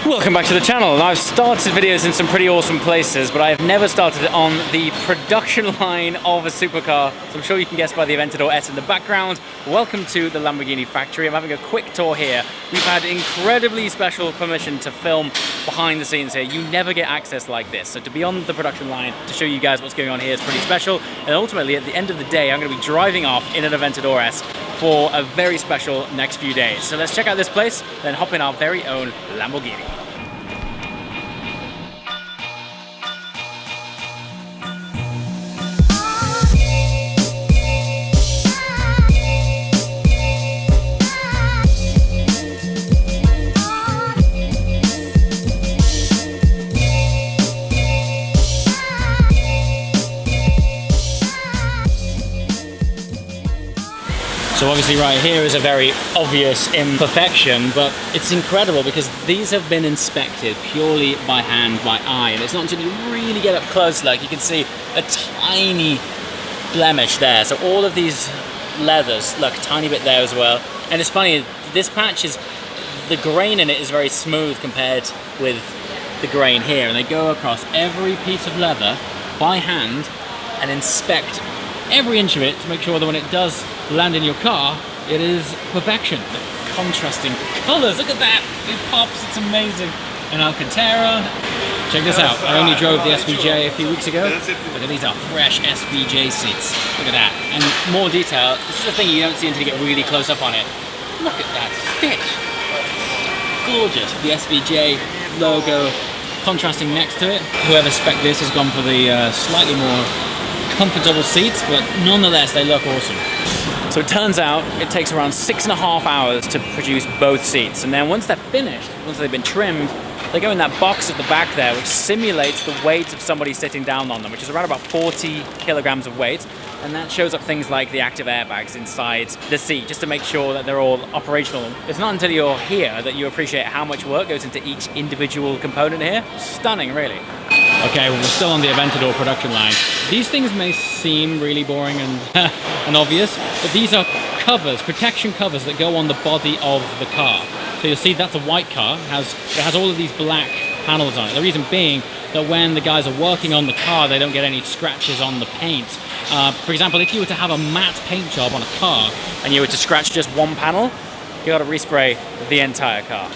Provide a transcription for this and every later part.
Welcome back to the channel, and I've started videos in some pretty awesome places, but I have never started it on the production line of a supercar. So I'm sure you can guess by the Aventador S in the background. Welcome to the Lamborghini Factory. I'm having a quick tour here. We've had incredibly special permission to film behind the scenes here. You never get access like this. So to be on the production line to show you guys what's going on here is pretty special. And ultimately, at the end of the day, I'm going to be driving off in an Aventador S for a very special next few days. So let's check out this place, then hop in our very own Lamborghini. So obviously right here is a very obvious imperfection, but it's incredible because these have been inspected purely by hand, by eye, and it's not until you really get up close, like you can see a tiny blemish there. So all of these leathers, look, a tiny bit there as well. And it's funny, this patch is, the grain in it is very smooth compared with the grain here, and they go across every piece of leather by hand and inspect every inch of it to make sure that when it does land in your car, it is perfection. The contrasting colors, look at that, it pops, it's amazing. And Alcantara, check this out, I only drove the Svj a few weeks ago. Look at these are fresh Svj seats, look at that. And more detail, this is the thing you don't see until you get really close up on it. Look at that stitch, gorgeous. The Svj logo contrasting next to it. Whoever spec'd this has gone for the slightly more comfortable seats, but nonetheless they look awesome. So it turns out it takes around 6.5 hours to produce both seats, and then once they're finished, once they've been trimmed, they go in that box at the back there which simulates the weight of somebody sitting down on them, which is around about 40 kilograms of weight, and that shows up things like the active airbags inside the seat just to make sure that they're all operational. It's not until you're here that you appreciate how much work goes into each individual component here. Stunning, really. Okay, well, we're still on the Aventador production line. These things may seem really boring and, and obvious, but these are covers, protection covers that go on the body of the car. So you'll see that's a white car, it has all of these black panels on it. The reason being that when the guys are working on the car, they don't get any scratches on the paint. For example, if you were to have a matte paint job on a car and you were to scratch just one panel, you got to respray the entire car.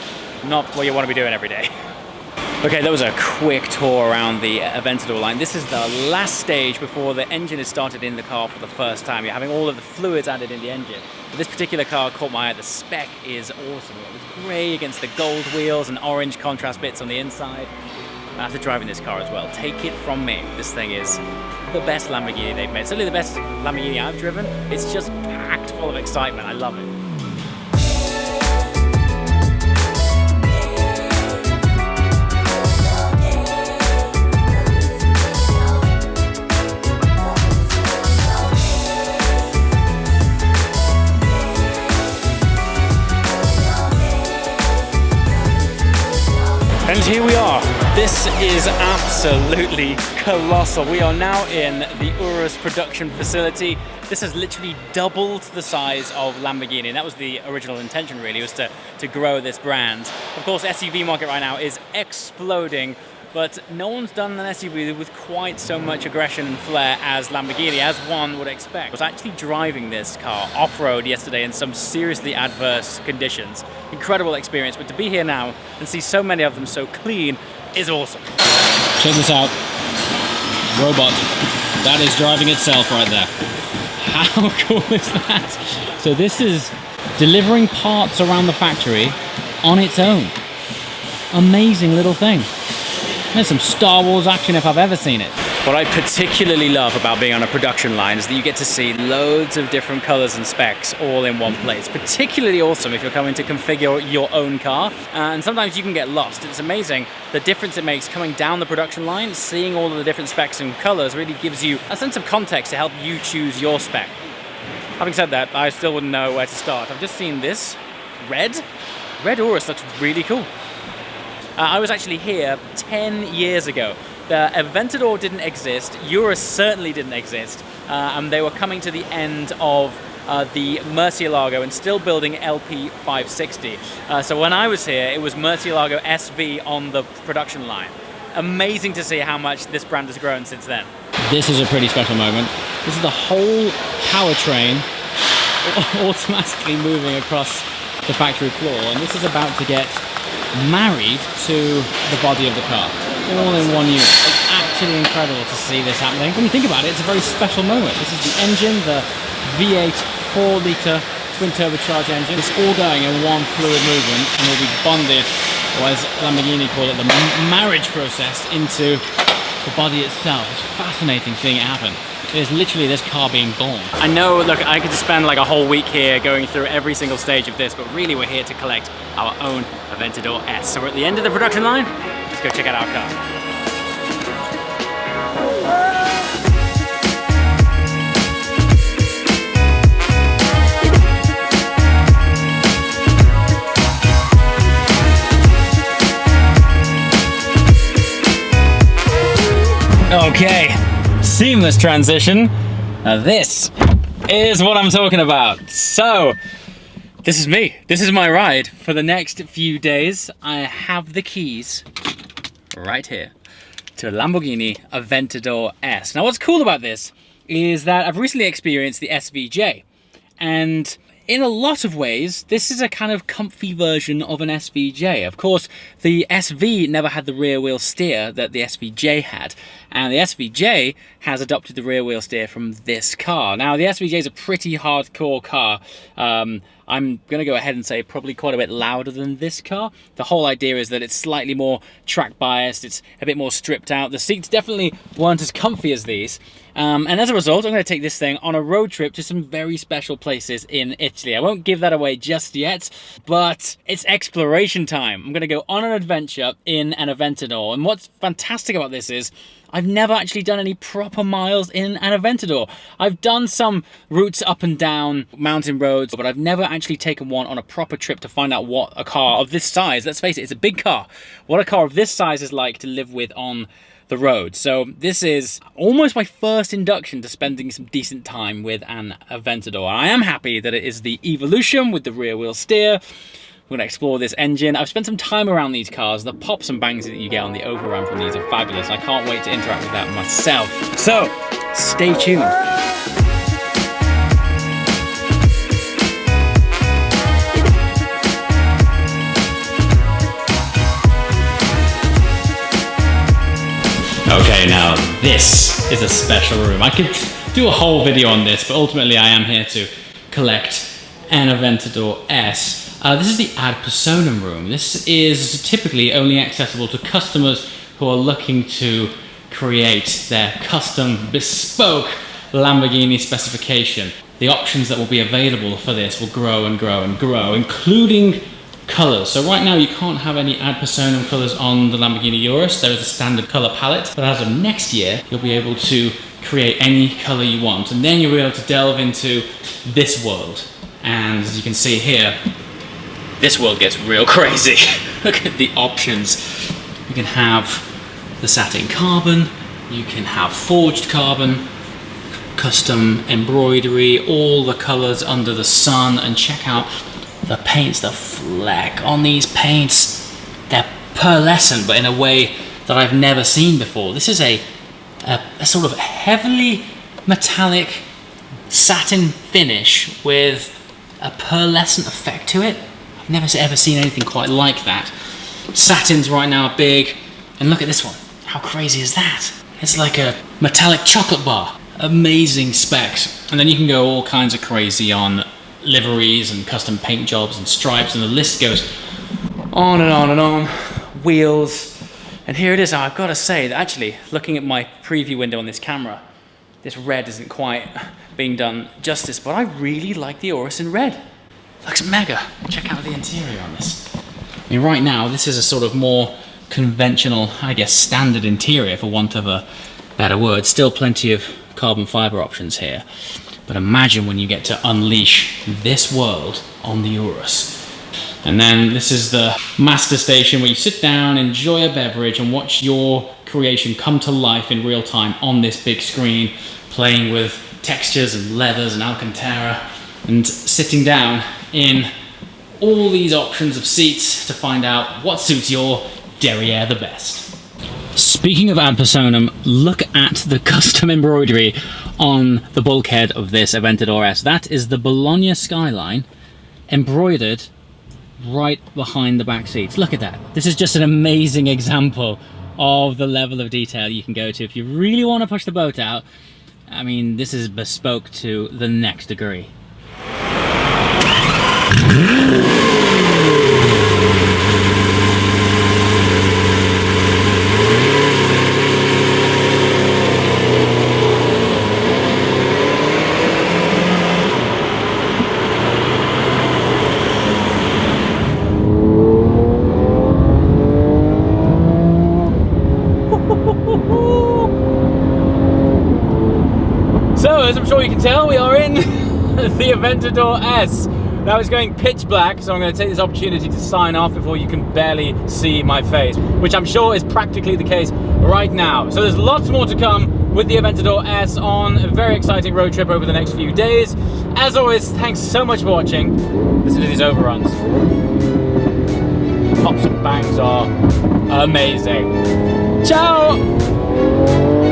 Not what you want to be doing every day. Okay, that was a quick tour around the Aventador line. This is the last stage before the engine is started in the car for the first time. You're having all of the fluids added in the engine. But this particular car caught my eye. The spec is awesome. It's grey against the gold wheels and orange contrast bits on the inside. After driving this car as well, take it from me, this thing is the best Lamborghini they've made. Certainly the best Lamborghini I've driven. It's just packed full of excitement. I love it. And here we are. This is absolutely colossal. We are now in the Urus production facility. This has literally doubled the size of Lamborghini, and that was the original intention really, was to grow this brand. Of course, SUV market right now is exploding, but no one's done an SUV with quite so much aggression and flair as Lamborghini, as one would expect. I was actually driving this car off-road yesterday in some seriously adverse conditions. Incredible experience, but to be here now and see so many of them so clean is awesome. Check this out. Robot. That is driving itself right there. How cool is that? So this is delivering parts around the factory on its own. Amazing little thing. There's some Star Wars action if I've ever seen it. What I particularly love about being on a production line is that you get to see loads of different colors and specs all in one place. Particularly awesome if you're coming to configure your own car, and sometimes you can get lost. It's amazing the difference it makes coming down the production line. Seeing all of the different specs and colors really gives you a sense of context to help you choose your spec. Having said that, I still wouldn't know where to start. I've just seen this red Urus looks really cool. I was actually here 10 years ago. The Aventador didn't exist, Urus certainly didn't exist, and they were coming to the end of the Murcielago and still building LP560. So when I was here, it was Murcielago SV on the production line. Amazing to see how much this brand has grown since then. This is a pretty special moment. This is the whole powertrain automatically moving across the factory floor, and this is about to get married to the body of the car, all in one unit. It's actually incredible to see this happening. When you think about it, it's a very special moment. This is the engine, the V8 4-litre twin turbocharged engine. It's all going in one fluid movement and will be bonded, or as Lamborghini call it, the marriage process, into the body itself. It's fascinating seeing it happen. It is literally this car being born. I know, look, I could spend like a whole week here going through every single stage of this, but really we're here to collect our own Aventador S. So we're at the end of the production line. Let's go check out our car. Okay, seamless transition. Now this is what I'm talking about. So, this is me. This is my ride for the next few days. I have the keys right here to a Lamborghini Aventador S. Now what's cool about this is that I've recently experienced the Svj, and in a lot of ways, this is a kind of comfy version of an Svj. Of course, the SV never had the rear wheel steer that the Svj had, and the Svj has adopted the rear wheel steer from this car. Now, the Svj is a pretty hardcore car. I'm gonna go ahead and say probably quite a bit louder than this car. The whole idea is that it's slightly more track biased, it's a bit more stripped out. The seats definitely weren't as comfy as these. And as a result, I'm gonna take this thing on a road trip to some very special places in Italy. I won't give that away just yet, but it's exploration time. I'm gonna go on an adventure in an Aventador. And what's fantastic about this is I've never actually done any proper miles in an Aventador. I've done some routes up and down mountain roads, but I've never actually taken one on a proper trip to find out what a car of this size, let's face it, it's a big car, what a car of this size is like to live with on the road. So this is almost my first induction to spending some decent time with an Aventador. I am happy that it is the Evolution with the rear wheel steer. We're gonna explore this engine. I've spent some time around these cars. The pops and bangs that you get on the overrun from these are fabulous. I can't wait to interact with that myself. So, stay tuned. Okay, now this is a special room. I could do a whole video on this, but ultimately I am here to collect an Aventador S. This is the ad personam room. This is typically only accessible to customers who are looking to create their custom bespoke Lamborghini specification. The options that will be available for this will grow and grow and grow, including colors. So right now you can't have any ad personam colors on the Lamborghini Urus. There is a standard color palette, but as of next year, you'll be able to create any color you want. And then you'll be able to delve into this world. And as you can see here, this world gets real crazy. Look at the options. You can have the satin carbon, you can have forged carbon, custom embroidery, all the colors under the sun, and check out the paints, the fleck on these paints. They're pearlescent, but in a way that I've never seen before. This is a sort of heavily metallic satin finish with a pearlescent effect to it. I've never ever seen anything quite like that. Satins right now are big, and look at this one. How crazy is that? It's like a metallic chocolate bar. Amazing specs. And then you can go all kinds of crazy on liveries and custom paint jobs and stripes, and the list goes on and on and on. Wheels. And here it is. I've got to say that actually, looking at my preview window on this camera, this red isn't quite being done justice, but I really like the Urus in red. Looks mega. Check out the interior on this. I mean, right now, this is a sort of more conventional, I guess, standard interior, for want of a better word. Still plenty of carbon fiber options here. But imagine when you get to unleash this world on the Urus. And then this is the master station where you sit down, enjoy a beverage, and watch your creation come to life in real time on this big screen, playing with textures and leathers and Alcantara. and sitting down in all these options of seats to find out what suits your derriere the best. Speaking of ad personam, look at the custom embroidery on the bulkhead of this Aventador S. That is the Bologna skyline embroidered right behind the back seats. Look at that. This is just an amazing example of the level of detail you can go to if you really want to push the boat out. I mean, this is bespoke to the next degree. So, as I'm sure you can tell, we are in the Aventador S. Now it's going pitch black, so I'm going to take this opportunity to sign off before you can barely see my face, which I'm sure is practically the case right now. So there's lots more to come with the Aventador S on a very exciting road trip over the next few days. As always, thanks so much for watching. Listen to these overruns. Pops and bangs are amazing. Ciao!